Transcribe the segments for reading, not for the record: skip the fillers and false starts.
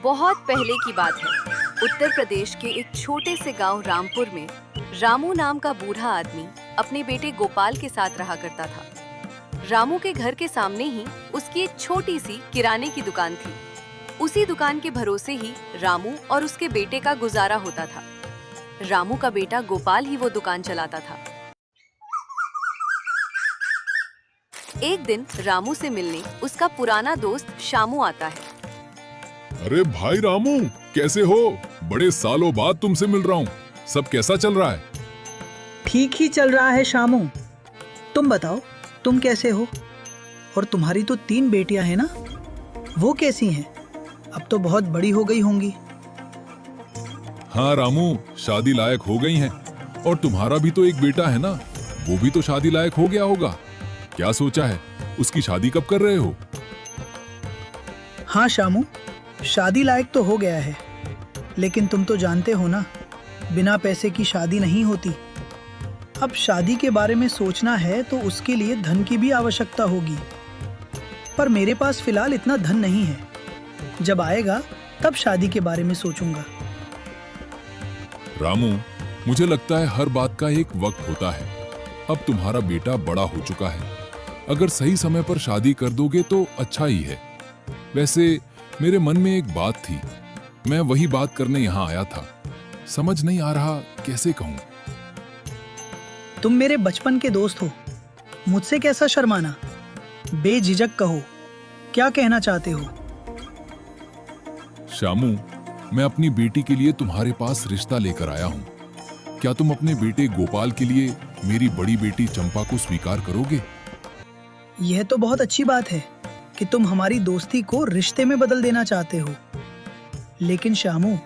बहुत पहले की बात है। उत्तर प्रदेश के एक छोटे से गांव रामपुर में रामू नाम का बूढ़ा आदमी अपने बेटे गोपाल के साथ रहा करता था। रामू के घर के सामने ही उसकी एक छोटी सी किराने की दुकान थी। उसी दुकान के भरोसे ही रामू और उसके बेटे का गुजारा होता था। रामू का बेटा गोपाल ही वो दुकान चलाता था। एक दिन रामू से मिलने उसका पुराना दोस्त शामू आता है। अरे भाई रामू, कैसे हो? बड़े सालों बाद तुमसे मिल रहा हूँ। सब कैसा चल रहा है? ठीक ही चल रहा है शामू। तुम बताओ, तुम कैसे हो? और तुम्हारी तो 3 बेटियां हैं ना, वो कैसी हैं? अब तो बहुत बड़ी हो गई होंगी। हाँ रामू, शादी लायक हो गई हैं। और तुम्हारा भी तो एक बेटा है ना, वो भी तो शादी लायक हो गया होगा। क्या सोचा है, उसकी शादी कब कर रहे हो? हाँ शामू, शादी लायक तो हो गया है, लेकिन तुम तो जानते हो ना, बिना पैसे की शादी नहीं होती। अब शादी के बारे में सोचना है तो उसके लिए धन की भी आवश्यकता होगी, पर मेरे पास फिलहाल इतना धन नहीं है। जब आएगा तब शादी के बारे में सोचूंगा। रामू, मुझे लगता है हर बात का एक वक्त होता है। अब तुम्हारा बेटा बड़ा हो चुका है, अगर सही समय पर शादी कर दोगे तो अच्छा ही है। वैसे मेरे मन में एक बात थी, मैं वही बात करने यहाँ आया था। समझ नहीं आ रहा कैसे कहूँ। तुम मेरे बचपन के दोस्त हो, मुझसे कैसा शर्माना। बेझिझक कहो, क्या कहना चाहते हो? शामू, मैं अपनी बेटी के लिए तुम्हारे पास रिश्ता लेकर आया हूँ। क्या तुम अपने बेटे गोपाल के लिए मेरी बड़ी बेटी चंपा को स्वीकार करोगे? यह तो बहुत अच्छी बात है कि तुम हमारी दोस्ती को रिश्ते में बदल देना चाहते हो। लेकिन शामू,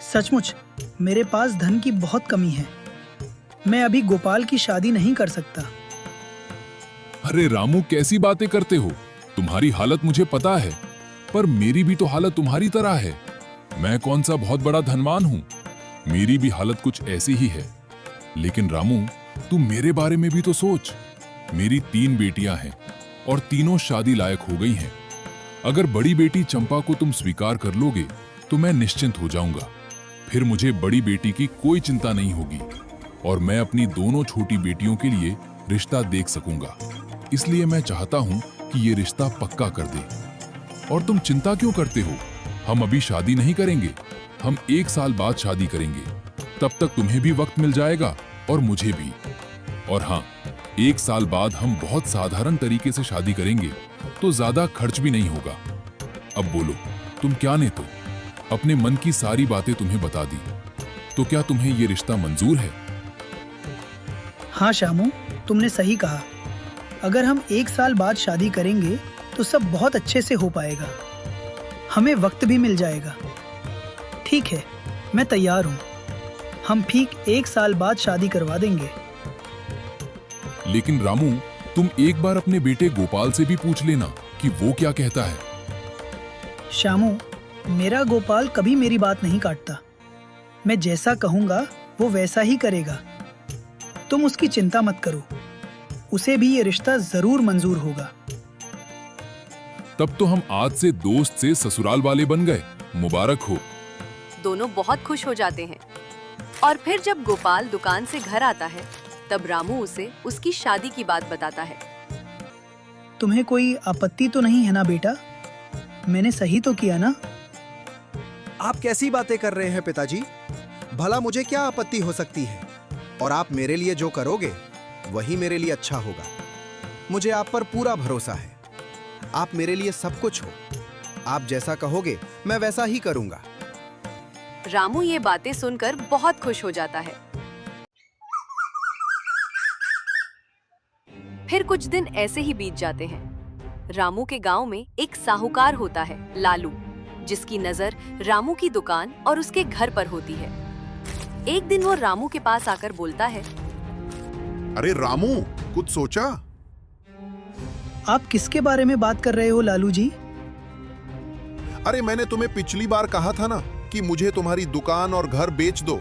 सचमुच मेरे पास धन की बहुत कमी है। मैं अभी गोपाल की शादी नहीं कर सकता। अरे रामू, कैसी बातें करते हो? तुम्हारी हालत मुझे पता है, पर मेरी भी तो हालत तुम्हारी तरह है। मैं कौन सा बहुत बड़ा धनवान हूँ, मेरी भी हालत कुछ ऐसी ही है। लेकिन रामू, तुम मेरे बारे में भी तो सोच। मेरी 3 बेटियां हैं और तीनों शादी लायक हो गई हैं। अगर बड़ी बेटी चंपा को तुम स्वीकार कर लोगे तो मैं निश्चिंत हो जाऊंगा। फिर मुझे बड़ी बेटी की कोई चिंता नहीं होगी और मैं अपनी दोनों छोटी बेटियों के लिए रिश्ता देख सकूंगा। इसलिए मैं चाहता हूं कि ये रिश्ता पक्का कर दे। और तुम चिंता क्यों करते हो? हम अभी शादी नहीं करेंगे, हम 1 साल बाद शादी करेंगे। तब तक तुम्हें भी वक्त मिल जाएगा और मुझे भी। और हाँ, 1 साल बाद हम बहुत साधारण तरीके से शादी करेंगे, तो ज्यादा खर्च भी नहीं होगा। अब बोलो, तुम क्या ने तो अपने मन की सारी बातें तुम्हें बता दी, तो क्या तुम्हें ये रिश्ता मंजूर है? हाँ शामू, तुमने सही कहा। अगर हम 1 साल बाद शादी करेंगे तो सब बहुत अच्छे से हो पाएगा, हमें वक्त भी मिल जाएगा। ठीक है, मैं तैयार हूँ। हम ठीक 1 साल बाद शादी करवा देंगे। लेकिन रामू, तुम एक बार अपने बेटे गोपाल से भी पूछ लेना कि वो क्या कहता है। शामू, मेरा गोपाल कभी मेरी बात नहीं काटता। मैं जैसा कहूंगा वो वैसा ही करेगा। तुम उसकी चिंता मत करो, उसे भी ये रिश्ता जरूर मंजूर होगा। तब तो हम आज से दोस्त से ससुराल वाले बन गए। मुबारक हो। दोनों बहुत खुश हो जाते हैं। और फिर जब गोपाल दुकान से घर आता है तब रामू उसे उसकी शादी की बात बताता है। तुम्हें कोई आपत्ति तो नहीं है ना बेटा? मैंने सही तो किया ना? आप कैसी बातें कर रहे हैं पिताजी? भला मुझे क्या आपत्ति हो सकती है? और आप मेरे लिए जो करोगे वही मेरे लिए अच्छा होगा। मुझे आप पर पूरा भरोसा है। आप मेरे लिए सब कुछ हो। आप जैसा कहोगे मैं वैसा ही करूंगा। रामू ये बातें सुनकर बहुत खुश हो जाता है। फिर कुछ दिन ऐसे ही बीत जाते हैं। रामू के गांव में एक साहूकार होता है, लालू, जिसकी नजर रामू की दुकान और उसके घर पर होती है। एक दिन वो रामू के पास आकर बोलता है, अरे रामू, कुछ सोचा? आप किसके बारे में बात कर रहे हो लालू जी? अरे मैंने तुम्हें पिछली बार कहा था ना कि मुझे तुम्हारी दुकान और घर बेच दो,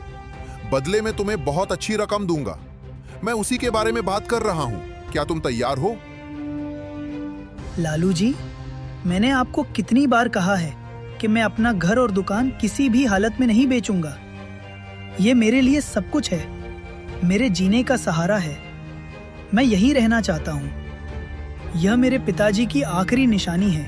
बदले में तुम्हें बहुत अच्छी रकम दूंगा। मैं उसी के बारे में बात कर रहा हूँ। क्या तुम तैयार हो? लालू जी, मैंने आपको कितनी बार कहा है कि मैं अपना घर और दुकान किसी भी हालत में नहीं बेचूंगा। ये मेरे लिए सब कुछ है, मेरे जीने का सहारा है। मैं यही रहना चाहता हूँ। यह मेरे पिताजी की आखिरी निशानी है।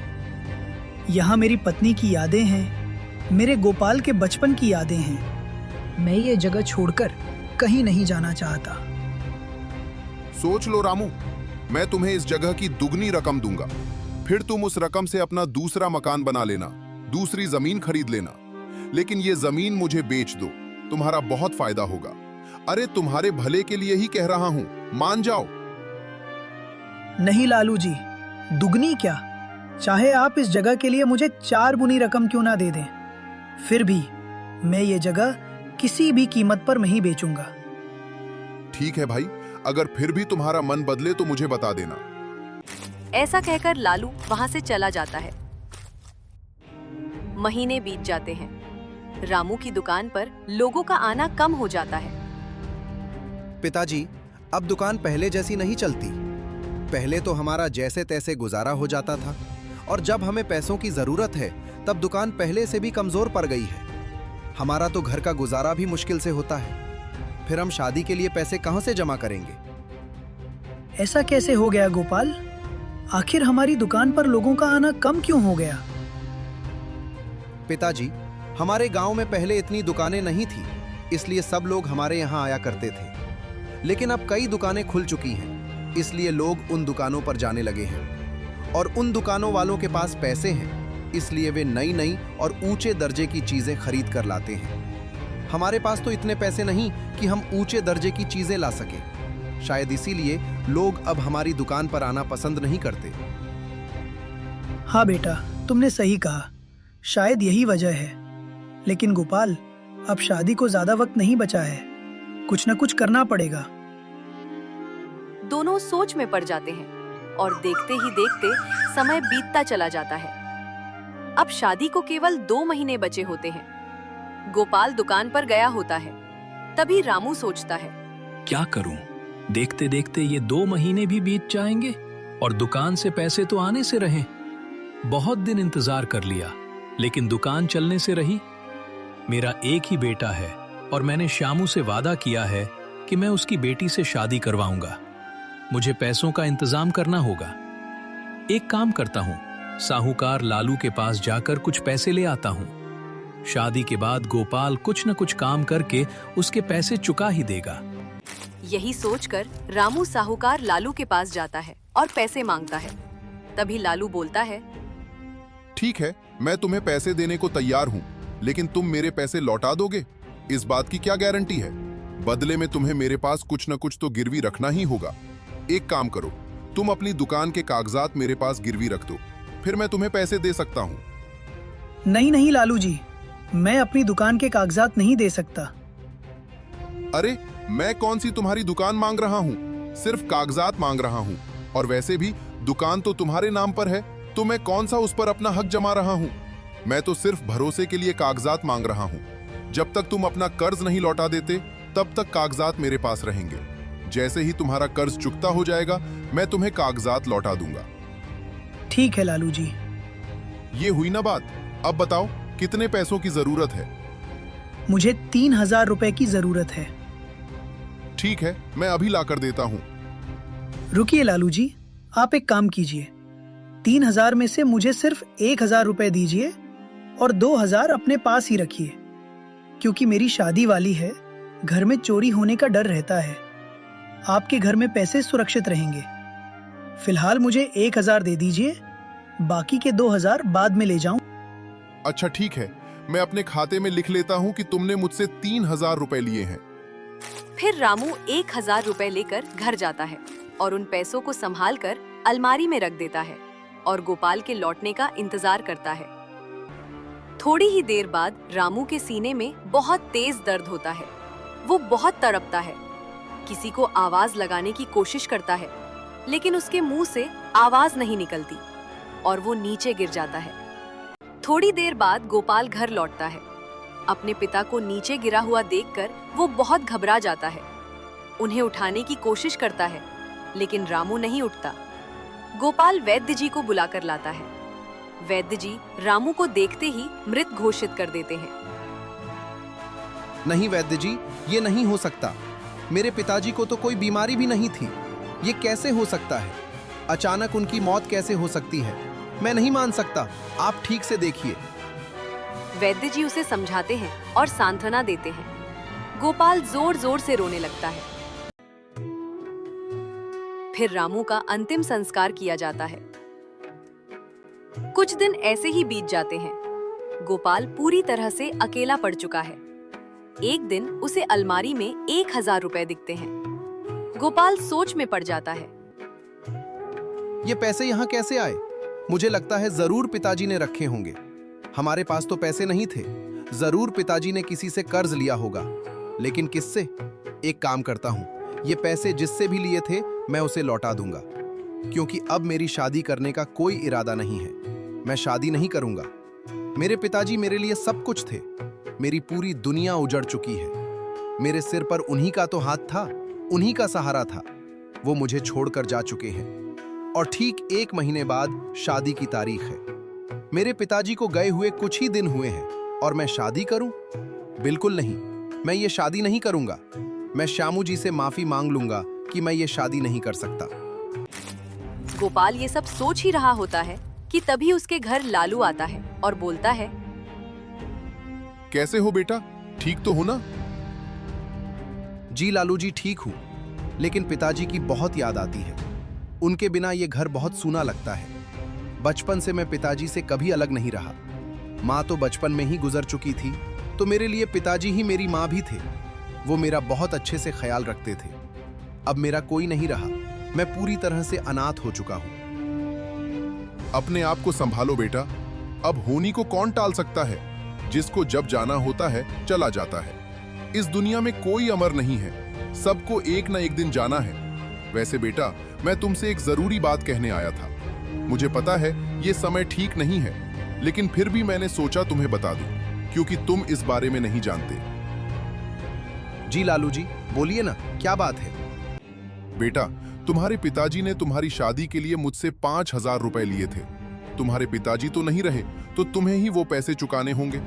यहाँ मेरी पत्नी की यादें हैं, मेरे गोपाल के बचपन की यादें हैं। मैं ये जगह छोड़कर कहीं नहीं जाना चाहता। सोच लो रामू, मैं तुम्हें इस जगह की दुगनी रकम दूंगा। फिर तुम उस रकम से अपना दूसरा मकान बना लेना, दूसरी जमीन खरीद लेना। लेकिन ये जमीन मुझे बेच दो, तुम्हारा बहुत फायदा होगा। अरे तुम्हारे भले के लिए ही कह रहा हूं, मान जाओ। नहीं लालू जी, दुगनी क्या, चाहे आप इस जगह के लिए मुझे 4 गुनी रकम क्यों ना दे दें, फिर भी मैं ये जगह किसी भी कीमत पर नहीं बेचूंगा। ठीक है भाई, अगर फिर भी तुम्हारा मन बदले तो मुझे बता देना। ऐसा कहकर लालू वहां से चला जाता है। महीने बीत जाते हैं। रामू की दुकान पर लोगों का आना कम हो जाता है। पिताजी, अब दुकान पहले जैसी नहीं चलती। पहले तो हमारा जैसे तैसे गुजारा हो जाता था, और जब हमें पैसों की जरूरत है तब दुकान पहले से भी कमजोर पड़ गई है। हमारा तो घर का गुजारा भी मुश्किल से होता है। फिर हम शादी के लिए पैसे कहां से जमा करेंगे? ऐसा कैसे हो गया गोपाल? आखिर हमारी दुकान पर लोगों का आना कम क्यों हो गया? पिताजी, हमारे गांव में पहले इतनी दुकानें नहीं थी, इसलिए सब लोग हमारे यहाँ आया करते थे। लेकिन अब कई दुकानें खुल चुकी हैं, इसलिए लोग उन दुकानों पर जाने लगे हैं। और उन दुकानों वालों के पास पैसे हैं, इसलिए वे नई नई और ऊंचे दर्जे की चीजें खरीद कर लाते हैं। हमारे पास तो इतने पैसे नहीं कि हम ऊंचे दर्जे की चीजें ला सकें। शायद इसीलिए लोग अब हमारी दुकान पर आना पसंद नहीं करते। हाँ बेटा, तुमने सही कहा, शायद यही वजह है। लेकिन गोपाल, अब शादी को ज्यादा वक्त नहीं बचा है, कुछ न कुछ करना पड़ेगा। दोनों सोच में पड़ जाते हैं और देखते ही देखते समय बीतता चला जाता है। अब शादी को केवल 2 महीने बचे होते हैं। गोपाल दुकान पर गया होता है। तभी रामू सोचता है, क्या करूं? देखते देखते ये 2 महीने भी बीत जाएंगे और दुकान से पैसे तो आने से रहे। बहुत दिन इंतजार कर लिया, लेकिन दुकान चलने से रही। मेरा एक ही बेटा है और मैंने श्यामू से वादा किया है कि मैं उसकी बेटी से शादी करवाऊंगा। मुझे पैसों का इंतजाम करना होगा। एक काम करता हूं, साहूकार लालू के पास जाकर कुछ पैसे ले आता हूं। शादी के बाद गोपाल कुछ न कुछ काम करके उसके पैसे चुका ही देगा। यही सोचकर रामू साहूकार लालू के पास जाता है और पैसे मांगता है। तभी लालू बोलता है, ठीक है, मैं तुम्हें पैसे देने को तैयार हूं, लेकिन तुम मेरे पैसे लौटा दोगे? इस बात की क्या गारंटी है? बदले में तुम्हें मेरे पास कुछ न कुछ तो गिरवी रखना ही होगा। एक काम करो, तुम अपनी दुकान के कागजात मेरे पास गिरवी रख दो, फिर मैं तुम्हें पैसे दे सकता हूँ। नहीं नहीं लालू जी, मैं अपनी दुकान के कागजात नहीं दे सकता। अरे, मैं कौन सी तुम्हारी दुकान मांग रहा हूँ, सिर्फ कागजात मांग रहा हूँ। और वैसे भी दुकान तो तुम्हारे नाम पर है, तो मैं कौन सा उस पर अपना हक जमा रहा हूँ? मैं तो सिर्फ भरोसे के लिए कागजात मांग रहा हूँ। जब तक तुम अपना कर्ज नहीं लौटा देते, तब तक कागजात मेरे पास रहेंगे। जैसे ही तुम्हारा कर्ज चुकता हो जाएगा, मैं तुम्हें कागजात लौटा दूंगा। ठीक है लालू जी। ये हुई ना बात। अब बताओ, कितने पैसों की जरूरत है? मुझे 3000 रुपए की जरूरत है। ठीक है, मैं अभी लाकर देता हूँ। रुकिए लालू जी, आप एक काम कीजिए, 3000 में से मुझे सिर्फ 1000 रुपए दीजिए और 2000 अपने पास ही रखिए, क्योंकि मेरी शादी वाली है, घर में चोरी होने का डर रहता है। आपके घर में पैसे सुरक्षित रहेंगे। फिलहाल मुझे 1000 दे दीजिए, बाकी के 2000 बाद में ले जाऊं। अच्छा ठीक है, मैं अपने खाते में लिख लेता हूँ कि तुमने मुझसे 3000 रुपए लिए हैं। फिर रामू 1000 रुपए लेकर घर जाता है और उन पैसों को संभाल कर अलमारी में रख देता है और गोपाल के लौटने का इंतजार करता है। थोड़ी ही देर बाद रामू के सीने में बहुत तेज दर्द होता है। वो बहुत तड़पता है, किसी को आवाज लगाने की कोशिश करता है, लेकिन उसके मुंह से आवाज नहीं निकलती और वो नीचे गिर जाता है। थोड़ी देर बाद गोपाल घर लौटता है। अपने पिता को नीचे गिरा हुआ देखकर वो बहुत घबरा जाता है। उन्हें उठाने की कोशिश करता है, लेकिन रामू नहीं उठता। गोपाल वैद्य जी को बुलाकर लाता है। वैद्य जी रामू को देखते ही मृत घोषित कर देते हैं। नहीं वैद्य जी, ये नहीं हो सकता। मेरे पिताजी को तो कोई बीमारी भी नहीं थी। ये कैसे हो सकता है? अचानक उनकी मौत कैसे हो सकती है? मैं नहीं मान सकता। आप ठीक से देखिए। वैद्य जी उसे समझाते हैं और सांत्वना देते हैं। गोपाल जोर जोर से रोने लगता है। फिर रामू का अंतिम संस्कार किया जाता है। कुछ दिन ऐसे ही बीत जाते हैं। गोपाल पूरी तरह से अकेला पड़ चुका है। एक दिन उसे अलमारी में 1000 रुपए दिखते हैं। गोपाल सोच में पड़ जाता है। ये पैसे यहाँ कैसे आए? मुझे लगता है जरूर पिताजी ने रखे होंगे। हमारे पास तो पैसे नहीं थे। जरूर पिताजी ने किसी से कर्ज लिया होगा। लेकिन किससे? एक काम करता हूँ, ये पैसे जिससे भी लिए थे मैं उसे लौटा दूंगा, क्योंकि अब मेरी शादी करने का कोई इरादा नहीं है। मैं शादी नहीं करूंगा। मेरे पिताजी मेरे लिए सब कुछ थे। मेरी पूरी दुनिया उजड़ चुकी है। मेरे सिर पर उन्हीं का तो हाथ था, उन्हीं का सहारा था। वो मुझे छोड़कर जा चुके हैं और ठीक 1 महीने बाद शादी की तारीख है। मेरे पिताजी को गए हुए कुछ ही दिन हुए हैं और मैं शादी करूं? बिल्कुल नहीं, मैं ये शादी नहीं करूंगा। मैं श्यामू जी से माफी मांग लूंगा कि मैं ये शादी नहीं कर सकता। गोपाल ये सब सोच ही रहा होता है कि तभी उसके घर लालू आता है और बोलता है, कैसे हो बेटा? ठीक तो हो ना? जी लालू जी, ठीक हूँ, लेकिन पिताजी की बहुत याद आती है। उनके बिना ये घर बहुत सूना लगता है। बचपन से मैं पिताजी से कभी अलग नहीं रहा। माँ तो बचपन में ही गुजर चुकी थी, तो मेरे लिए पिताजी ही मेरी माँ भी थे। वो मेरा बहुत अच्छे से ख्याल रखते थे। अब मेरा कोई नहीं रहा। मैं पूरी तरह से अनाथ हो चुका हूँ। अपने आप को संभालो बेटा। अब होनी को कौन टाल सकता है? जिसको जब जाना होता है चला जाता है। इस दुनिया में कोई अमर नहीं है। सबको एक ना एक दिन जाना है। वैसे बेटा, मैं तुमसे एक जरूरी बात कहने आया था। मुझे पता है ये समय ठीक नहीं है, लेकिन फिर भी मैंने सोचा तुम्हें बता दूं, क्योंकि तुम इस बारे में नहीं जानते। जी लालू जी, बोलिए ना, क्या बात है? बेटा, तुम्हारे पिताजी ने तुम्हारी शादी के लिए मुझसे 5000 रुपए लिए थे। तुम्हारे पिताजी तो नहीं रहे, तो तुम्हें ही वो पैसे चुकाने होंगे।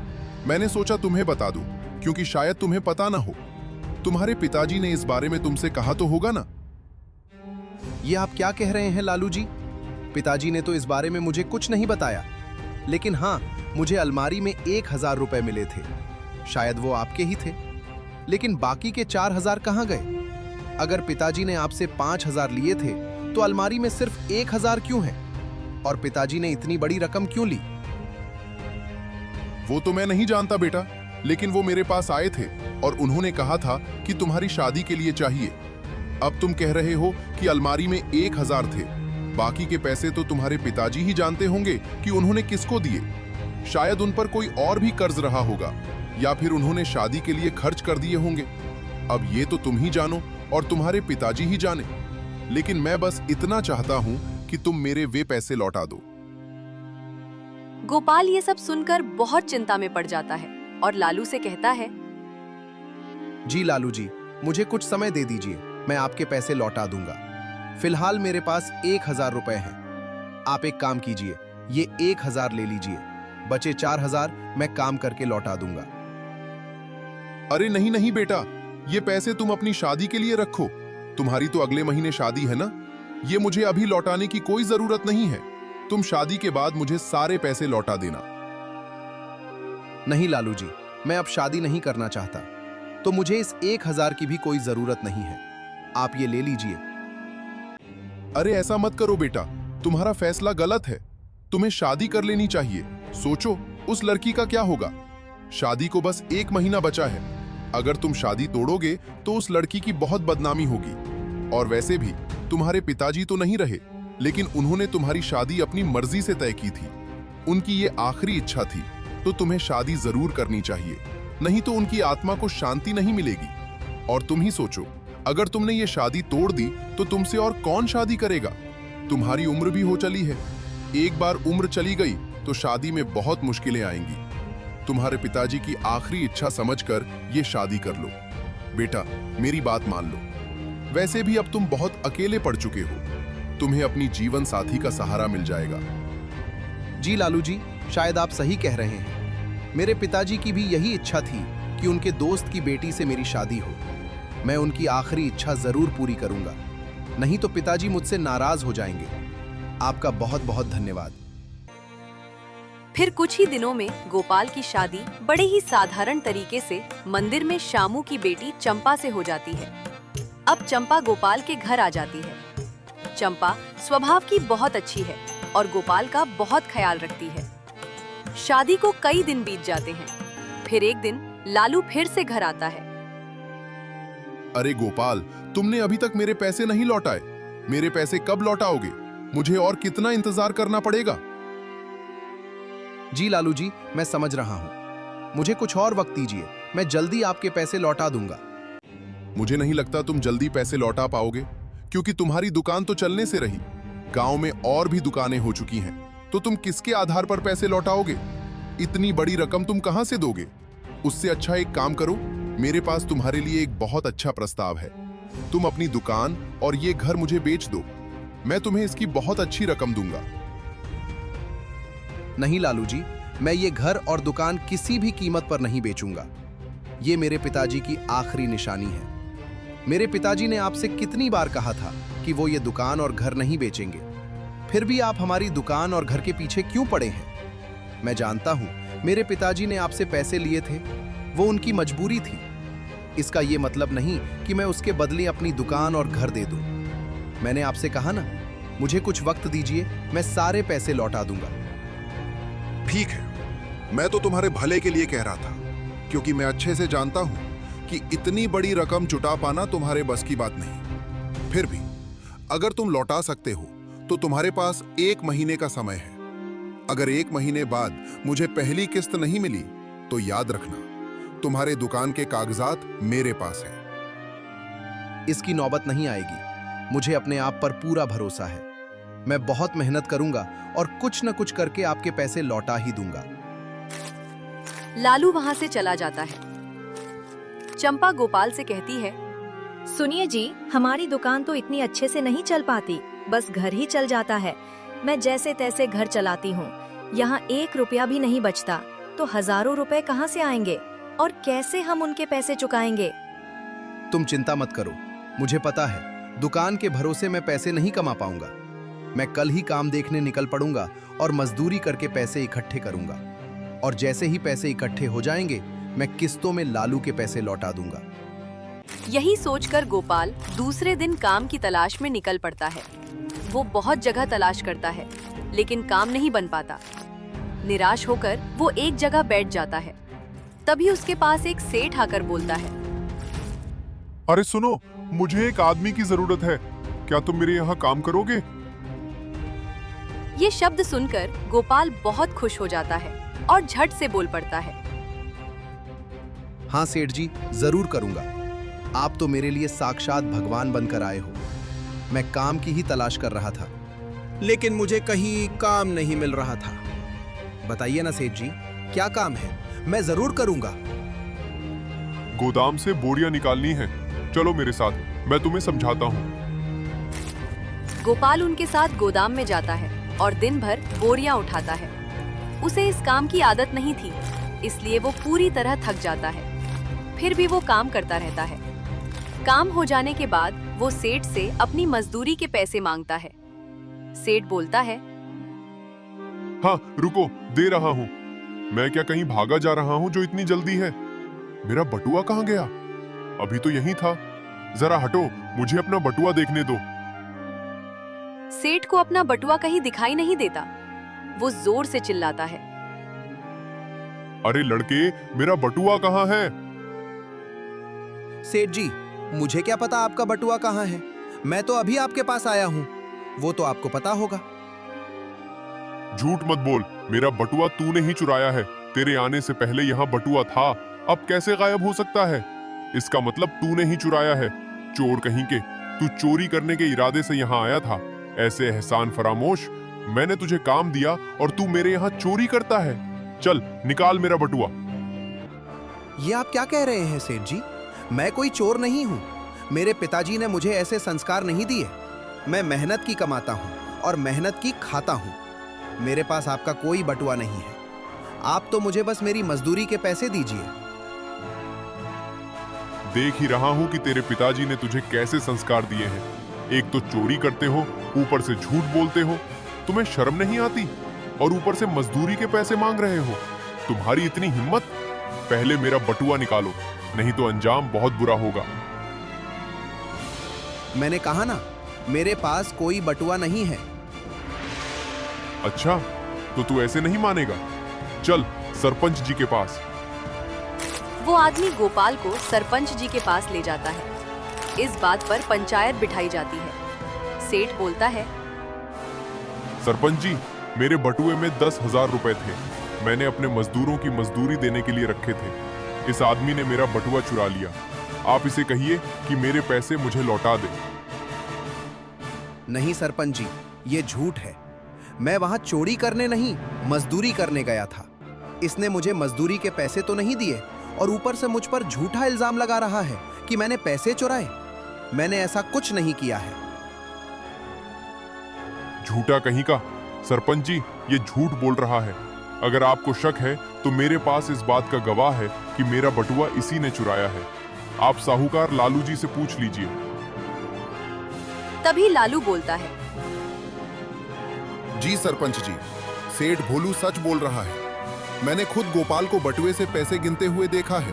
मैंने सोचा तुम्हें बता दूं, क्योंकि शायद तुम्हें पता ना हो। तुम्हारे पिताजी ने इस बारे में तुमसे कहा तो होगा ना? ये आप क्या कह रहे हैं लालू जी? पिताजी ने तो इस बारे में मुझे कुछ नहीं बताया। लेकिन हाँ, मुझे अलमारी में 1000 रुपए मिले थे। शायद वो आपके ही थे। लेकिन बाकी के 4000 कहाँ गए? अगर पिताजी ने आपसे 5000 लिए थे, तो अलमारी में सिर्फ 1000 क्यों है? और पिताजी ने इतनी बड़ी रकम क्यों ली? वो तो मैं नहीं जानता बेटा, लेकिन वो मेरे पास आए थे और उन्होंने कहा था कि तुम्हारी शादी के लिए चाहिए। अब तुम कह रहे हो कि अलमारी में 1000 थे। बाकी के पैसे तो तुम्हारे पिताजी ही जानते होंगे कि उन्होंने किसको दिए। शायद उन पर कोई और भी कर्ज रहा होगा, या फिर उन्होंने शादी के लिए खर्च कर दिए होंगे। अब ये तो तुम ही जानो और तुम्हारे पिताजी ही जाने। लेकिन मैं बस इतना चाहता हूं कि तुम मेरे वे पैसे लौटा दो। गोपाल ये सब सुनकर बहुत चिंता में पड़ जाता है और लालू से कहता है, जी लालू जी, मुझे कुछ समय दे दीजिए, मैं आपके पैसे लौटा दूंगा। फिलहाल मेरे पास 1000 रुपए हैं। आप एक काम कीजिए, ये 1000 ले लीजिए। बचे 4000 मैं काम करके लौटा दूंगा। अरे नहीं नहीं बेटा, ये पैसे तुम अपनी शादी के लिए रखो। तुम्हारी तो अगले महीने शादी है ना। ये मुझे अभी लौटाने की कोई जरूरत नहीं है। तुम शादी के बाद मुझे सारे पैसे लौटा देना। नहीं लालू जी, मैं अब शादी नहीं करना चाहता, तो मुझे इस 1000 की भी कोई जरूरत नहीं है। आप ये ले लीजिए। अरे ऐसा मत करो बेटा, तुम्हारा फैसला गलत है। तुम्हें शादी कर लेनी चाहिए। सोचो उस लड़की का क्या होगा। शादी को बस 1 महीना बचा है। अगर तुम शादी तोड़ोगे तो उस लड़की की बहुत बदनामी होगी। और वैसे भी तुम्हारे पिताजी तो नहीं रहे, लेकिन उन्होंने तुम्हारी शादी अपनी मर्जी से तय की थी। उनकी ये आखिरी इच्छा थी, तो तुम्हें शादी जरूर करनी चाहिए, नहीं तो उनकी आत्मा को शांति नहीं मिलेगी। और तुम ही सोचो, अगर तुमने ये शादी तोड़ दी तो तुमसे और कौन शादी करेगा? तुम्हारी उम्र भी हो चली है। एक बार उम्र चली गई तो शादी में बहुत मुश्किलें आएंगी। तुम्हारे पिताजी की आखिरी इच्छा समझकर ये शादी कर लो। बेटा, मेरी बात मान लो। वैसे भी अब तुम बहुत अकेले पड़ चुके हो। तुम्हें अपनी जीवन साथी का सहारा मिल जाएगा। जी लालू जी, शायद आप सही कह रहे हैं। मेरे पिताजी की भी यही इच्छा थी कि उनके दोस्त की बेटी से मेरी शादी हो। मैं उनकी आखिरी इच्छा जरूर पूरी करूंगा, नहीं तो पिताजी मुझसे नाराज हो जाएंगे। आपका बहुत बहुत धन्यवाद। फिर कुछ ही दिनों में गोपाल की शादी बड़े ही साधारण तरीके से मंदिर में शामू की बेटी चंपा से हो जाती है। अब चंपा गोपाल के घर आ जाती है। चंपा स्वभाव की बहुत अच्छी है और गोपाल का बहुत ख्याल रखती है। शादी को कई दिन बीत जाते हैं। फिर एक दिन लालू फिर से घर आता है। अरे गोपाल, तुमने अभी तक मेरे पैसे नहीं लौटाए। मेरे पैसे कब लौटाओगे? मुझे और कितना इंतजार करना पड़ेगा? जी लालू जी, मैं समझ रहा हूँ। मुझे कुछ और वक्त दीजिए, मैं जल्दी आपके पैसे लौटा दूंगा। मुझे नहीं लगता तुम जल्दी पैसे लौटा पाओगे, क्योंकि तुम्हारी दुकान तो चलने से रही। गांव में और भी दुकानें हो चुकी हैं, तो तुम किसके आधार पर पैसे लौटाओगे? इतनी बड़ी रकम तुम कहां से दोगे? उससे अच्छा एक काम करो, मेरे पास तुम्हारे लिए एक बहुत अच्छा प्रस्ताव है। तुम अपनी दुकान और ये घर मुझे बेच दो, मैं तुम्हें इसकी बहुत अच्छी रकम दूंगा। नहीं लालू जी, मैं ये घर और दुकान किसी भी कीमत पर नहीं बेचूंगा। ये मेरे पिताजी की आखिरी निशानी है। मेरे पिताजी ने आपसे कितनी बार कहा था कि वो ये दुकान और घर नहीं बेचेंगे, फिर भी आप हमारी दुकान और घर के पीछे क्यों पड़े हैं? मैं जानता हूं, मेरे पिताजी ने आपसे पैसे लिए थे, वो उनकी मजबूरी थी। इसका ये मतलब नहीं कि मैं उसके बदले अपनी दुकान और घर दे दूं। मैंने आपसे कहा ना, मुझे कुछ वक्त दीजिए, मैं सारे पैसे लौटा दूंगा। ठीक है, मैं तो तुम्हारे भले के लिए कह रहा था, क्योंकि मैं अच्छे से जानता हूं कि इतनी बड़ी रकम जुटा पाना तुम्हारे बस की बात नहीं। फिर भी अगर तुम लौटा सकते हो तो तुम्हारे पास 1 महीने का समय है। अगर 1 महीने बाद मुझे पहली किस्त नहीं मिली तो याद रखना, तुम्हारे दुकान के कागजात मेरे पास हैं। इसकी नौबत नहीं आएगी। मुझे अपने आप पर पूरा भरोसा है। मैं बहुत मेहनत करूंगा और कुछ न कुछ करके आपके पैसे लौटा ही दूंगा। लालू वहां से चला जाता है। चंपा गोपाल से कहती है, सुनिए जी, हमारी दुकान तो इतनी अच्छे से नहीं चल पाती, बस घर ही चल जाता है। मैं जैसे तैसे घर चलाती हूँ। यहाँ 1 रुपया भी नहीं बचता, तो हजारों रुपए कहाँ से आएंगे और कैसे हम उनके पैसे चुकाएंगे? तुम चिंता मत करो, मुझे पता है दुकान के भरोसे मैं पैसे नहीं कमा पाऊंगा। मैं कल ही काम देखने निकल पड़ूंगा और मजदूरी करके पैसे इकट्ठे करूंगा, और जैसे ही पैसे इकट्ठे हो जाएंगे मैं किस्तों में लालू के पैसे लौटा दूंगा। यही सोचकर गोपाल दूसरे दिन काम की तलाश में निकल पड़ता है। वो बहुत जगह तलाश करता है, लेकिन काम नहीं बन पाता। निराश होकर वो एक जगह बैठ जाता है। तभी उसके पास एक सेठ आकर बोलता है, अरे सुनो, मुझे एक आदमी की जरूरत है, क्या तुम मेरे यहाँ काम करोगे? ये शब्द सुनकर गोपाल बहुत खुश हो जाता है और झट से बोल पड़ता है, हाँ सेठ जी, जरूर करूंगा। आप तो मेरे लिए साक्षात भगवान बनकर आए हो। मैं काम की ही तलाश कर रहा था, लेकिन मुझे कहीं काम नहीं मिल रहा था। बताइए ना सेठ जी, क्या काम है? मैं जरूर करूंगा। गोदाम से बोरियां निकालनी है, चलो मेरे साथ, मैं तुम्हें समझाता हूँ। गोपाल उनके साथ गोदाम में जाता है और दिन भर बोरियां उठाता है। उसे इस काम की आदत नहीं थी, इसलिए वो पूरी तरह थक जाता है। फिर भी वो काम करता रहता है। काम हो जाने के बाद वो सेठ से अपनी मजदूरी के पैसे मांगता है। सेठ बोलता है, हाँ रुको, दे रहा हूँ। मैं क्या कहीं भागा जा रहा हूँ जो इतनी जल्दी है? मेरा बटुआ कहाँ गया? अभी तो यहीं था। जरा हटो, मुझे अपना बटुआ देखने दो। सेठ को अपना बटुआ कहीं दिखाई नहीं देता। वो जोर से चिल्लाता है, अरे लड़के, मेरा बटुआ कहाँ है? सेठ जी, मुझे क्या पता आपका बटुआ कहाँ है? मैं तो अभी आपके पास आया हूँ, वो तो आपको पता होगा। झूठ मत बोल, मेरा बटुआ तूने ही चुराया है। तेरे आने से पहले यहाँ बटुआ था, अब कैसे गायब हो सकता है? इसका मतलब तूने ही चुराया है। चोर कहीं के, तू चोरी करने के इरादे से यहाँ आया था। ऐसे एहसान फरामोश, मैंने तुझे काम दिया और तू मेरे यहाँ चोरी करता है। चल निकाल मेरा बटुआ। ये आप क्या कह रहे हैं सेठ जी? मैं कोई चोर नहीं हूँ। मेरे पिताजी ने मुझे ऐसे संस्कार नहीं दिए। मैं मेहनत की कमाता हूँ और मेहनत की खाता हूँ। मेरे पास आपका कोई बटुआ नहीं है। आप तो मुझे बस मेरी मजदूरी के पैसे दीजिए। देख ही रहा हूँ कि तेरे पिताजी ने तुझे कैसे संस्कार दिए हैं। एक तो चोरी करते हो, ऊपर से झूठ बोलते हो, तुम्हें शर्म नहीं आती, और ऊपर से मजदूरी के पैसे मांग रहे हो। तुम्हारी इतनी हिम्मत? पहले मेरा बटुआ निकालो, नहीं तो अंजाम बहुत बुरा होगा। मैंने कहा ना, मेरे पास कोई बटुआ नहीं है। अच्छा, तो तू ऐसे नहीं मानेगा। चल सरपंच जी के पास। वो आदमी गोपाल को सरपंच जी के पास ले जाता है। इस बात पर पंचायत बिठाई जाती है। सेठ बोलता है, सरपंच जी, मेरे बटुए में 10,000 रुपए थे। मैंने अपने मजदूरों की मजदूरी देने के लिए रखे थे। इस आदमी ने मेरा बटुआ चुरा लिया। आप इसे कहिए कि मेरे पैसे मुझे लौटा दे। नहीं सरपंच जी, ये झूठ है। मैं वहां चोरी करने नहीं, मजदूरी करने गया था। इसने मुझे मजदूरी के पैसे तो नहीं दिए, और ऊपर से मुझ पर झूठा इल्जाम लगा रहा है कि मैंने पैसे चुराए। मैंने ऐसा कुछ नहीं किया है। झूठा कहीं का। सरपंच जी, ये झूठ बोल रहा है। अगर आपको शक है तो मेरे पास इस बात का गवाह है कि मेरा बटुआ इसी ने चुराया है। आप साहूकार लालू जी से पूछ लीजिए। तभी लालू बोलता है, जी सरपंच जी, सेठ भोलू सच बोल रहा है। मैंने खुद गोपाल को बटुए से पैसे गिनते हुए देखा है।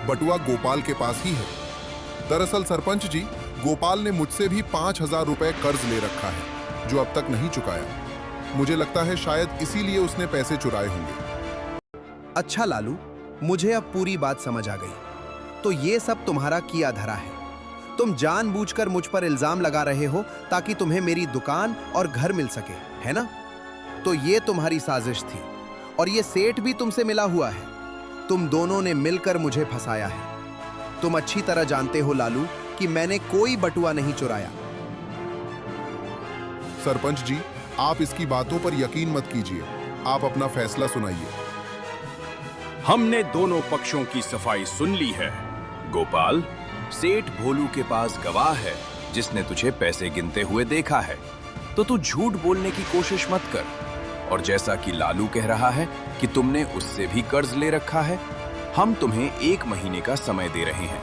बटुआ गोपाल के पास ही है। दरअसल सरपंच जी, गोपाल ने मुझसे भी 5,000 रुपए कर्ज ले रखा है, जो अब तक नहीं चुकाया। मुझे लगता है शायद इसीलिए उसने पैसे चुराए होंगे। अच्छा लालू, मुझे अब पूरी बात समझ आ गई। तो ये सब तुम्हारा किया धरा है। तुम जानबूझकर मुझ पर इल्जाम लगा रहे हो ताकि तुम्हें मेरी दुकान और घर मिल सके, है ना? तो ये तुम्हारी साजिश थी, और ये सेठ भी तुमसे मिला हुआ है। तुम दोनों ने मिलकर मुझे फंसाया है। तुम अच्छी तरह जानते हो लालू कि मैंने कोई बटुआ नहीं चुराया। सरपंच जी, आप इसकी बातों पर यकीन मत कीजिए। आप अपना फैसला सुनाइए। हमने दोनों पक्षों की सफाई सुन ली है। गोपाल, सेठ भोलू के पास गवाह है जिसने तुझे पैसे गिनते हुए देखा है। तो तू झूठ बोलने की कोशिश मत कर। और जैसा कि लालू कह रहा है कि तुमने उससे भी कर्ज ले रखा है, हम तुम्हें 1 महीने का समय दे रहे हैं।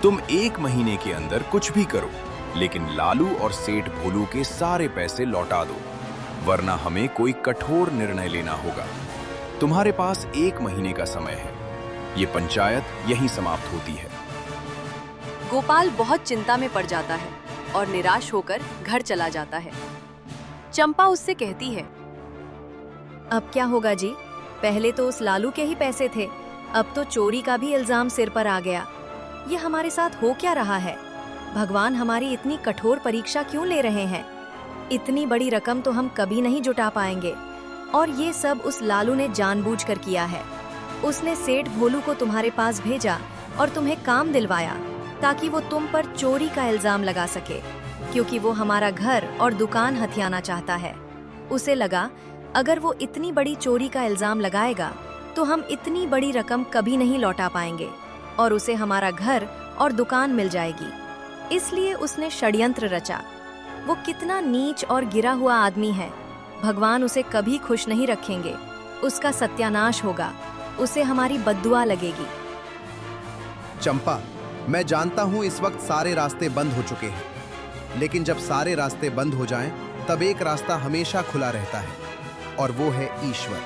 तुम 1 महीने के अंदर कुछ भी करो, लेकिन लालू और सेठ भोलू के सारे पैसे लौटा दो, वरना हमें कोई कठोर निर्णय लेना होगा। तुम्हारे पास 1 महीने का समय है। ये पंचायत यहीं समाप्त होती है। गोपाल बहुत चिंता में पड़ जाता है और निराश होकर घर चला जाता है। चंपा उससे कहती है, अब क्या होगा जी? पहले तो उस लालू के ही पैसे थे, अब तो चोरी का भी इल्जाम सिर पर आ गया। ये हमारे साथ हो क्या रहा है? भगवान हमारी इतनी कठोर परीक्षा क्यों ले रहे हैं? इतनी बड़ी रकम तो हम कभी नहीं जुटा पाएंगे, और ये सब उस लालू ने जानबूझकर किया है। उसने सेठ भोलू को तुम्हारे पास भेजा और तुम्हें काम दिलवाया ताकि वो तुम पर चोरी का इल्जाम लगा सके, क्योंकि वो हमारा घर और दुकान हथियाना चाहता है। उसे लगा अगर वो इतनी बड़ी चोरी का इल्जाम लगाएगा तो हम इतनी बड़ी रकम कभी नहीं लौटा पाएंगे और उसे हमारा घर और दुकान मिल जाएगी। इसलिए उसने षड्यंत्र रचा। वो कितना नीच और गिरा हुआ आदमी है। भगवान उसे कभी खुश नहीं रखेंगे। उसका सत्यानाश होगा। उसे हमारी बद्दुआ लगेगी। चंपा, मैं जानता हूं इस वक्त सारे रास्ते बंद हो चुके हैं, लेकिन जब सारे रास्ते बंद हो जाएं, तब एक रास्ता हमेशा खुला रहता है, और वो है ईश्वर।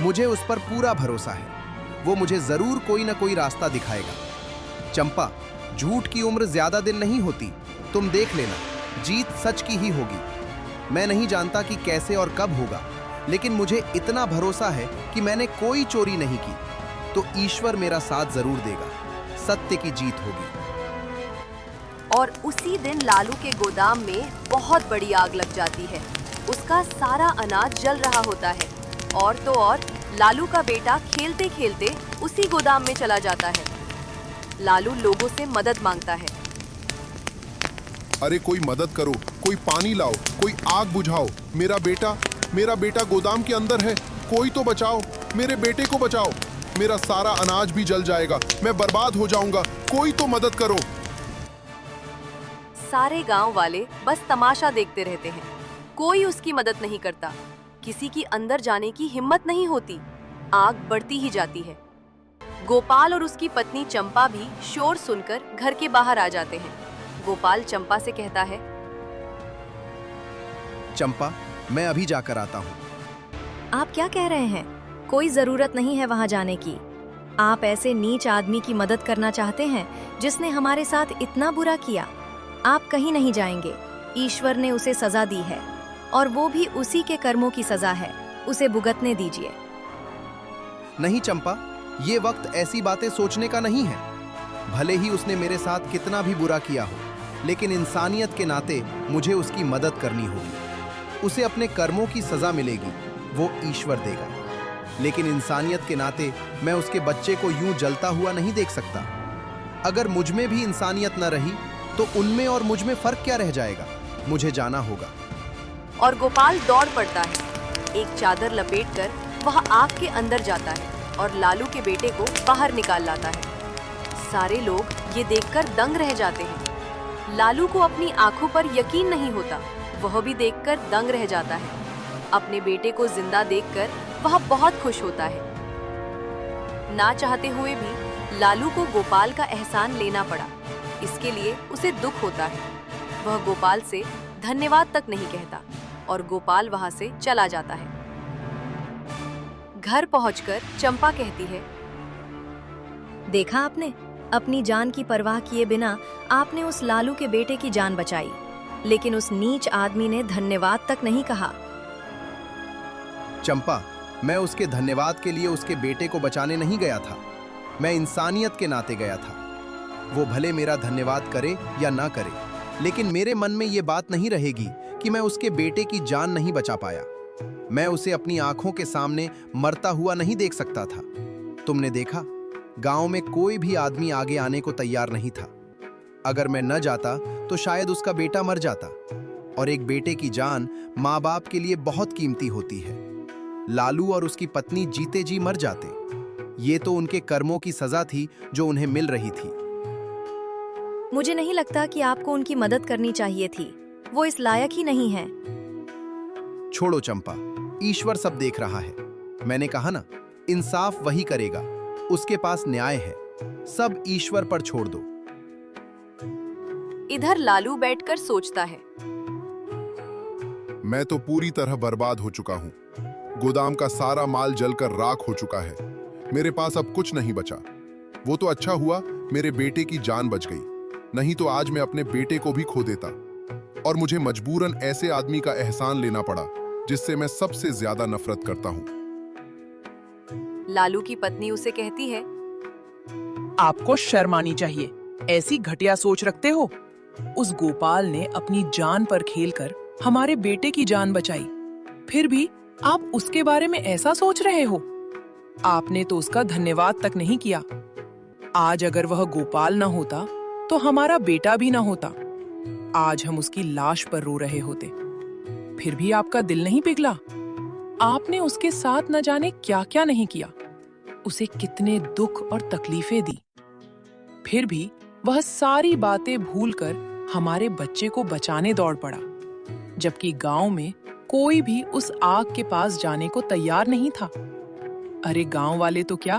मुझे उस पर पूरा भरोसा है। वो मुझे जरूर कोई ना कोई रास्ता दिखाएगा। चंपा, झूठ की उम्र ज्यादा दिन नहीं होती। तुम देख लेना, जीत सच की ही होगी। मैं नहीं जानता कि कैसे और कब होगा, लेकिन मुझे इतना भरोसा है कि मैंने कोई चोरी नहीं की, तो ईश्वर मेरा साथ जरूर देगा। सत्य की जीत होगी। और उसी दिन लालू के गोदाम में बहुत बड़ी आग लग जाती है। उसका सारा अनाज जल रहा होता है, और तो और लालू का बेटा खेलते खेलते उसी गोदाम में चला जाता है। लालू लोगों से मदद मांगता है। अरे कोई मदद करो, कोई पानी लाओ, कोई आग बुझाओ। मेरा बेटा गोदाम के अंदर है। कोई तो बचाओ, मेरे बेटे को बचाओ। मेरा सारा अनाज भी जल जाएगा, मैं बर्बाद हो जाऊंगा। कोई तो मदद करो। सारे गांव वाले बस तमाशा देखते रहते हैं। कोई उसकी मदद नहीं करता। किसी की अंदर जाने की हिम्मत नहीं होती। आग बढ़ती ही जाती है। गोपाल और उसकी पत्नी चंपा भी शोर सुनकर घर के बाहर आ जाते हैं। गोपाल चंपा से कहता है, चंपा, मैं अभी जाकर आता हूँ। आप क्या कह रहे हैं? कोई जरूरत नहीं है वहां जाने की। आप ऐसे नीच आदमी की मदद करना चाहते हैं जिसने हमारे साथ इतना बुरा किया। आप कहीं नहीं जाएंगे। ईश्वर ने उसे सजा दी है और वो भी उसी के कर्मों की सजा है। उसे भुगतने दीजिए। नहीं चंपा, ये वक्त ऐसी बातें सोचने का नहीं है। भले ही उसने मेरे साथ कितना भी बुरा किया हो, लेकिन इंसानियत के नाते मुझे उसकी मदद करनी होगी। उसे अपने कर्मों की सजा मिलेगी, वो ईश्वर देगा। लेकिन इंसानियत के नाते मैं उसके बच्चे को यूं जलता हुआ नहीं देख सकता। अगर मुझ में भी इंसानियत न रही तो उनमें और मुझ में फर्क क्या रह जाएगा? मुझे जाना होगा। और गोपाल दौड़ पड़ता है। एक चादर लपेटकर वह आग के अंदर जाता है और लालू के बेटे को बाहर निकाल लाता है। सारे लोग ये देखकर दंग रह जाते हैं। लालू को अपनी आंखों पर यकीन नहीं होता। वह भी देखकर दंग रह जाता है। अपने बेटे को जिंदा देखकर वह बहुत खुश होता है। ना चाहते हुए भी लालू को गोपाल का एहसान लेना पड़ा। इसके लिए उसे दुख होता है। वह गोपाल से धन्यवाद तक नहीं कहता और गोपाल वहां से चला जाता है। घर पहुंचकर चंपा कहती है, देखा आपने? अपनी जान की परवाह किए बिना आपने उस लालू के बेटे की जान बचाई, लेकिन उस नीच आदमी ने धन्यवाद तक नहीं कहा। चंपा, मैं उसके धन्यवाद के लिए उसके बेटे को बचाने नहीं गया था। मैं इंसानियत के नाते गया था। वो भले मेरा धन्यवाद करे या ना करे, लेकिन मेरे मन में ये बात नहीं रहेगी कि मैं उसके बेटे की जान नहीं बचा पाया। मैं उसे अपनी आंखों के सामने मरता हुआ नहीं देख सकता था। तुमने देखा, गांव में कोई भी आदमी आगे आने को तैयार नहीं था। अगर मैं न जाता तो शायद उसका बेटा मर जाता, और एक बेटे की जान माँ बाप के लिए बहुत कीमती होती है। लालू और उसकी पत्नी जीते जी मर जाते। ये तो उनके कर्मों की सजा थी जो उन्हें मिल रही थी। मुझे नहीं लगता कि आपको उनकी मदद करनी चाहिए थी। वो इस लायक ही नहीं है। छोड़ो चंपा, ईश्वर सब देख रहा है। मैंने कहा ना, इंसाफ वही करेगा। उसके पास न्याय है। सब ईश्वर पर छोड़ दो। इधर लालू बैठकर सोचता है, मैं तो पूरी तरह बर्बाद हो चुका हूँ। गोदाम का सारा माल जलकर राख हो चुका है। मेरे पास अब कुछ नहीं बचा। वो तो अच्छा हुआ मेरे बेटे की जान बच गई, नहीं तो आज मैं अपने बेटे को भी खो देता। और मुझे मजबूरन ऐसे आदमी का एहसान लेना पड़ा जिससे मैं सबसे ज्यादा नफरत करता हूँ। लालू की पत्नी उसे कहती है, आपको शर्म आनी चाहिए। ऐसी घटिया सोच रखते हो। उस गोपाल ने अपनी जान पर खेलकर हमारे बेटे की जान बचाई, फिर भी आप उसके बारे में ऐसा सोच रहे हो। आपने तो उसका धन्यवाद तक नहीं किया। आज अगर वह गोपाल न होता तो हमारा बेटा भी न होता। आज हम उसकी लाश पर रो रहे होते। फिर भी आपका दिल नहीं पिघला। आपने उसके साथ न जाने क्या क्या नहीं किया। उसे कितने दुख और तकलीफें दी। फिर भी वह सारी बातें भूलकर हमारे बच्चे को बचाने दौड़ पड़ा, जबकि गांव में कोई भी उस आग के पास जाने को तैयार नहीं था। अरे गांव वाले तो क्या,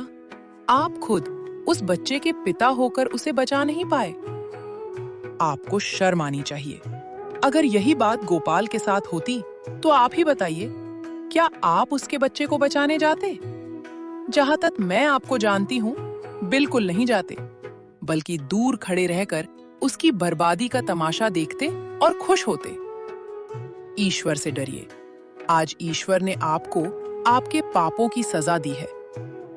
आप खुद उस बच्चे के पिता होकर उसे बचा नहीं पाए। आपको शर्म आनी चाहिए। अगर यही बात गोपाल के साथ होती तो आप ही बताइए, क्या आप उसके बच्चे को बचाने जाते? जहां तक मैं आपको जानती हूँ, बिल्कुल नहीं जाते, बल्कि दूर खड़े रहकर उसकी बर्बादी का तमाशा देखते और खुश होते। ईश्वर से डरिए। आज ईश्वर ने आपको आपके पापों की सजा दी है।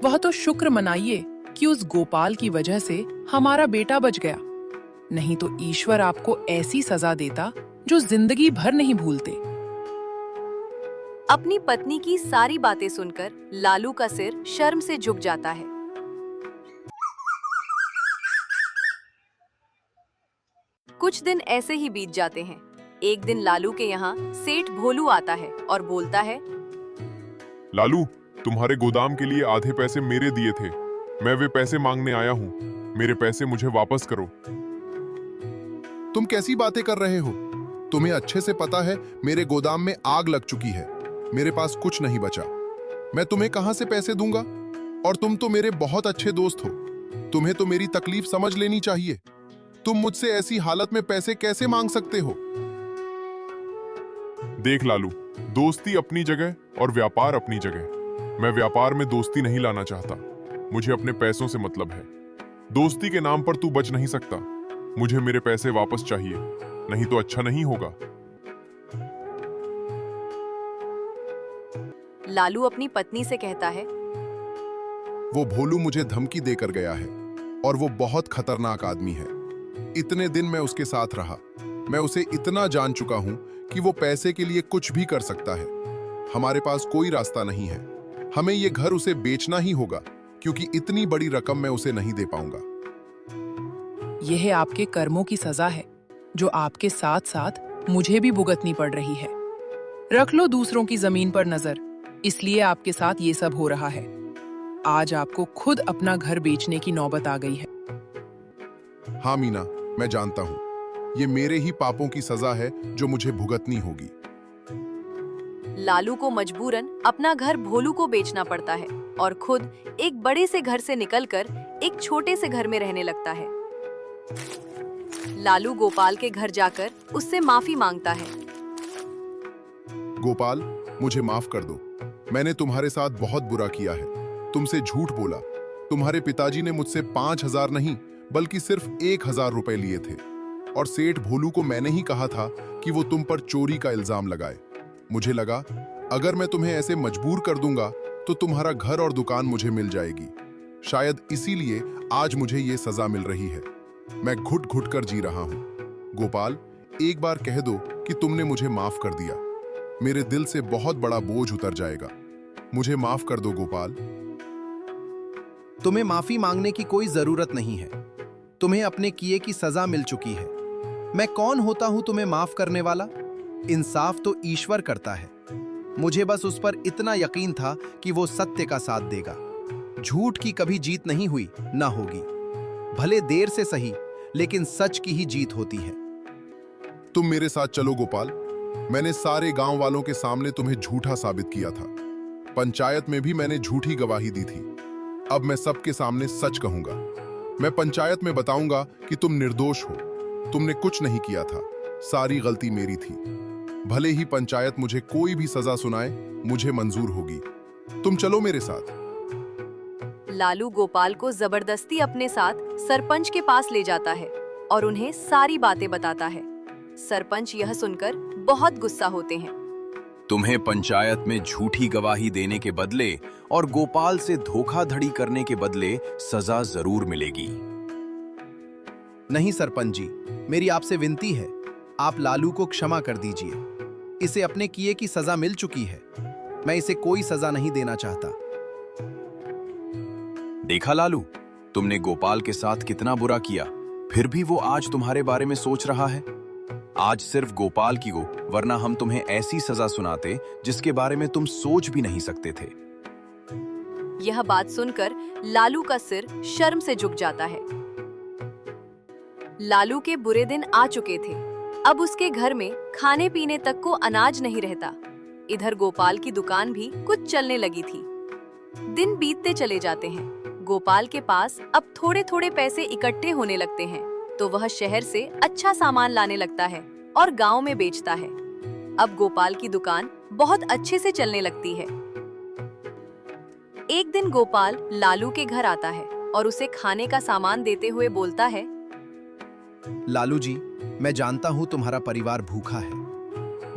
वह तो शुक्र मनाइए कि उस गोपाल की वजह से हमारा बेटा बच गया, नहीं तो ईश्वर आपको ऐसी सजा देता जो जिंदगी भर नहीं भूलते। अपनी पत्नी की सारी बातें सुनकर लालू का सिर शर्म से झुक जाता है। कुछ दिन ऐसे ही बीत जाते हैं। एक दिन लालू के यहाँ सेठ भोलू आता है और बोलता है, लालू, तुम्हारे गोदाम के लिए आधे पैसे मेरे दिए थे। मैं वे पैसे मांगने आया हूँ। मेरे पैसे मुझे वापस करो। तुम कैसी बातें कर रहे हो? तुम्हें अच्छे से पता है मेरे गोदाम में आग लग चुकी है। मेरे पास कुछ नहीं बचा। मैं तुम्हें कहां से पैसे दूंगा? और तुम तो मेरे बहुत अच्छे दोस्त हो। तुम्हें तो मेरी तकलीफ समझ लेनी चाहिए। तुम मुझसे ऐसी हालत में पैसे कैसे मांग सकते हो? देख लालू, दोस्ती अपनी जगह और व्यापार अपनी जगह। मैं व्यापार में दोस्ती नहीं लाना चाहता। मुझे अपने पैसों से मतलब है। दोस्ती के नाम पर तू बच नहीं सकता। मुझे मेरे पैसे वापस चाहिए, नहीं तो अच्छा नहीं होगा। लालू अपनी पत्नी से कहता है, वो भोलू मुझे धमकी देकर गया है और वो बहुत खतरनाक आदमी है। इतने दिन मैं उसके साथ रहा। मैं उसे इतना जान चुका हूं कि वो पैसे के लिए कुछ भी कर सकता है। हमारे पास कोई रास्ता नहीं है। हमें ये घर उसे बेचना ही होगा, क्योंकि इतनी बड़ी रकम मैं उसे नहीं दे पाऊंगा। यह आपके कर्मों की सजा है, जो आपके साथ साथ मुझे भी भुगतनी पड़ रही है। रख लो दूसरों की जमीन पर नजर, इसलिए आपके साथ ये सब हो रहा है। आज आपको खुद अपना घर बेचने की नौबत आ गई है। हाँ मीना, मैं जानता हूं। ये मेरे ही पापों की सजा है जो मुझे भुगतनी होगी। लालू को मजबूरन अपना घर भोलू को बेचना पड़ता है और खुद एक बड़े से घर से निकलकर एक छोटे से घर में रहने लगता है। लालू गोपाल के घर जाकर उससे माफी मांगता है। गोपाल, मुझे माफ कर दो। मैंने तुम्हारे साथ बहुत बुरा किया है। तुमसे झूठ बोला। तुम्हारे पिताजी ने मुझसे 5,000 नहीं बल्कि सिर्फ 1,000 रुपए लिए थे। और सेठ भोलू को मैंने ही कहा था कि वो तुम पर चोरी का इल्जाम लगाए। मुझे लगा अगर मैं तुम्हें ऐसे मजबूर कर दूंगा तो तुम्हारा घर और दुकान मुझे मिल जाएगी। शायद इसीलिए आज मुझे ये सजा मिल रही है। मैं घुट घुट कर जी रहा हूं। गोपाल, एक बार कह दो कि तुमने मुझे माफ कर दिया। मेरे दिल से बहुत बड़ा बोझ उतर जाएगा। मुझे माफ कर दो गोपाल। तुम्हें माफी मांगने की कोई जरूरत नहीं है। तुम्हें अपने किए की सजा मिल चुकी है। मैं कौन होता हूं तुम्हें माफ करने वाला? इंसाफ तो ईश्वर करता है। मुझे बस उस पर इतना यकीन था कि वो सत्य का साथ देगा। झूठ की कभी जीत नहीं हुई, ना होगी। भले देर से सही, लेकिन सच की ही जीत होती है। तुम मेरे साथ चलो गोपाल। मैंने सारे गांव वालों के सामने तुम्हें झूठा साबित किया था। पंचायत में भी मैंने झूठी गवाही दी थी। अब मैं सबके सामने सच कहूंगा। मैं पंचायत में बताऊंगा कि तुम निर्दोष हो। तुमने कुछ नहीं किया था। सारी गलती मेरी थी। भले ही पंचायत मुझे कोई भी सजा सुनाए, मुझे मंजूर होगी। तुम चलो मेरे साथ। लालू गोपाल को जबरदस्ती अपने साथ सरपंच के पास ले जाता है और उन्हें सारी बातें बताता है। सरपंच यह सुनकर बहुत गुस्सा होते हैं। तुम्हें पंचायत में झूठी गवाही देने के बदले और गोपाल से धोखाधड़ी करने के बदले सजा जरूर मिलेगी। नहीं सरपंच जी, मेरी आपसे विनती है, आप लालू को क्षमा कर दीजिए। इसे अपने किए की सजा मिल चुकी है। मैं इसे कोई सजा नहीं देना चाहता। देखा लालू, तुमने गोपाल के साथ कितना बुरा किया, फिर भी वो आज तुम्हारे बारे में सोच रहा है। आज सिर्फ गोपाल की हो, वरना हम तुम्हें ऐसी सजा सुनाते जिसके बारे में तुम सोच भी नहीं सकते थे। यह बात सुनकर लालू का सिर शर्म से झुक जाता है। लालू के बुरे दिन आ चुके थे। अब उसके घर में खाने पीने तक को अनाज नहीं रहता। इधर गोपाल की दुकान भी कुछ चलने लगी थी। दिन बीतते चले जाते हैं। गोपाल के पास अब थोड़े थोड़े पैसे इकट्ठे होने लगते हैं, तो वह शहर से अच्छा सामान लाने लगता है और गांव में बेचता है। अब गोपाल की दुकान बहुत अच्छे से चलने लगती है। एक दिन गोपाल लालू के घर आता है और उसे खाने का सामान देते हुए बोलता है, लालू जी, मैं जानता हूं तुम्हारा परिवार भूखा है।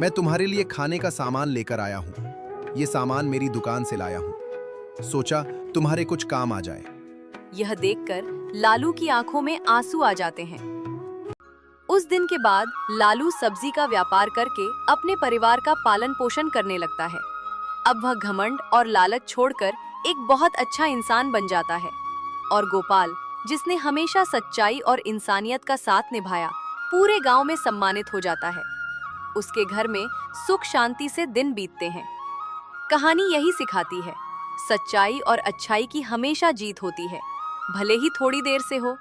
मैं तुम्हारे लिए खाने का सामान लेकर आया हूं। ये सामान मेरी दुकान से लाया हूं। सोचा तुम्हारे कुछ काम आ जाए। यह देखकर लालू की आंखों में आंसू आ जाते हैं। उस दिन के बाद लालू सब्जी का व्यापार करके अपने परिवार का पालन पोषण करने लगता है। अब वह घमंड और लालच छोड़कर एक बहुत अच्छा इंसान बन जाता है और गोपाल, जिसने हमेशा सच्चाई और इंसानियत का साथ निभाया, पूरे गांव में सम्मानित हो जाता है। उसके घर में सुख शांति से दिन बीतते हैं। कहानी यही सिखाती है, सच्चाई और अच्छाई की हमेशा जीत होती है, भले ही थोड़ी देर से हो।